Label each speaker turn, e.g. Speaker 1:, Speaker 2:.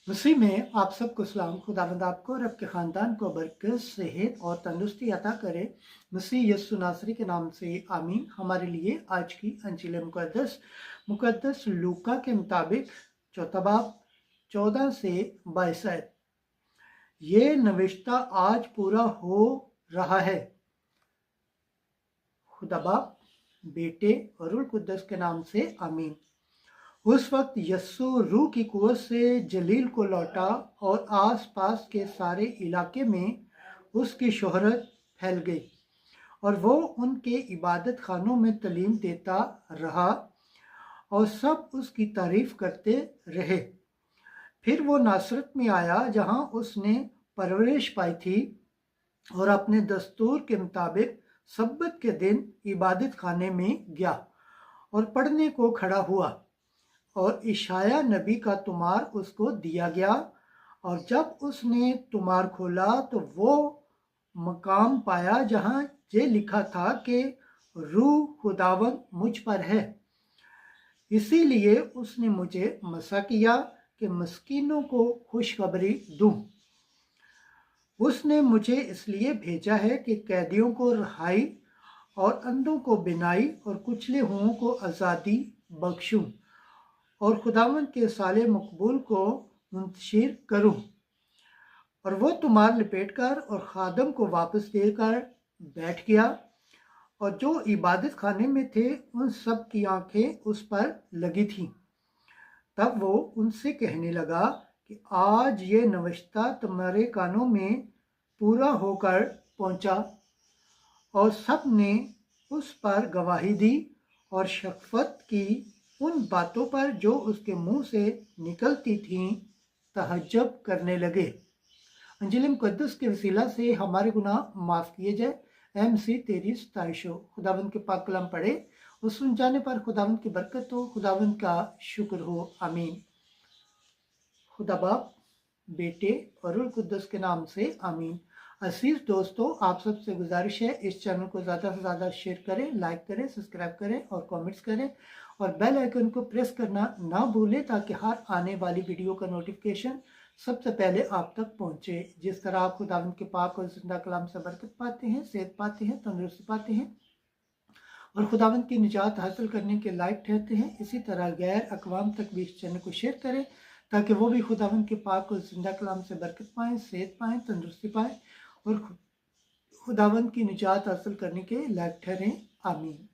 Speaker 1: मसीह में आप सबको सलाम। खुदावंद आपको और आपके ख़ानदान को बरकत, सेहत और तंदुरुस्ती अता करे। मसीह यस्सु नासरी के नाम से आमीन। हमारे लिए आज की अंजील मुकद्दस लूका के मुताबिक चौथा बाब 14 से 22 है। ये नविश्ता आज पूरा हो रहा है। खुदा बाप, बेटे और रूह कुद्दस के नाम से आमीन। उस वक्त यस्सु रूह की कुव्वत से जलील को लौटा और आसपास के सारे इलाके में उसकी शोहरत फैल गई और वो उनके इबादत खानों में तालीम देता रहा और सब उसकी तारीफ करते रहे। फिर वो नासरत में आया जहां उसने परवरिश पाई थी और अपने दस्तूर के मुताबिक सब्बत के दिन इबादत खाने में गया और पढ़ने को खड़ा हुआ और इशाया नबी का तुमार उसको दिया गया। और जब उसने तुमार खोला तो वो मकाम पाया जहां ये लिखा था कि रूह खुदावंद मुझ पर है, इसीलिए उसने मुझे मसा किया कि मस्कीनों को खुशखबरी दूं। उसने मुझे इसलिए भेजा है कि कैदियों को रिहाई और अंधों को बिनाई और कुचले हुओं को आज़ादी बख्शूं और खुदावंद के साले मकबूल को मुंतशिर करूं। और वो तुमार लपेटकर और खादम को वापस देकर बैठ गया और जो इबादत खाने में थे उन सब की आंखें उस पर लगी थीं। तब वो उनसे कहने लगा कि आज ये नविश्ता तुम्हारे कानों में पूरा होकर पहुंचा। और सब ने उस पर गवाही दी और शफ़क़त की उन बातों पर जो उसके मुंह से निकलती थीं तहज्जुब करने लगे। अंजील मुक़द्दस के वसीला से हमारे गुनाह माफ़ किए जाए। ऐ मसीह तेरी सताइश हो। खुदावंद के पाक कलाम पढ़े और सुन जाने पर खुदावंद की बरकत हो। खुदावंद का शुक्र हो। आमीन। खुदा बाप, बेटे और रूह कुद्दस के नाम से आमीन। अजीज दोस्तों, आप सबसे गुजारिश है इस चैनल को ज़्यादा से ज़्यादा शेयर करें, लाइक करें, सब्सक्राइब करें और कमेंट्स करें और बेल आइकन को प्रेस करना ना भूलें ताकि हर आने वाली वीडियो का नोटिफिकेशन सबसे पहले आप तक पहुंचे। जिस तरह आप खुदावंद के पाक और जिंदा कलाम से बरकत पाते हैं, सेहत पाते हैं, तंदुरुस्ती पाते हैं और खुदावंद की निजात हासिल करने के लायक ठहरते हैं, इसी तरह गैर अक़वाम तक भी इस चैनल को शेयर करें ताकि वो भी खुदावंद के पाक और जिंदा कलाम से बरकत पाएँ, सेहत पाएँ, तंदुरुस्ती पाएँ और खुदावंद की निजात हासिल करने के लायक ठहरें। आमीन।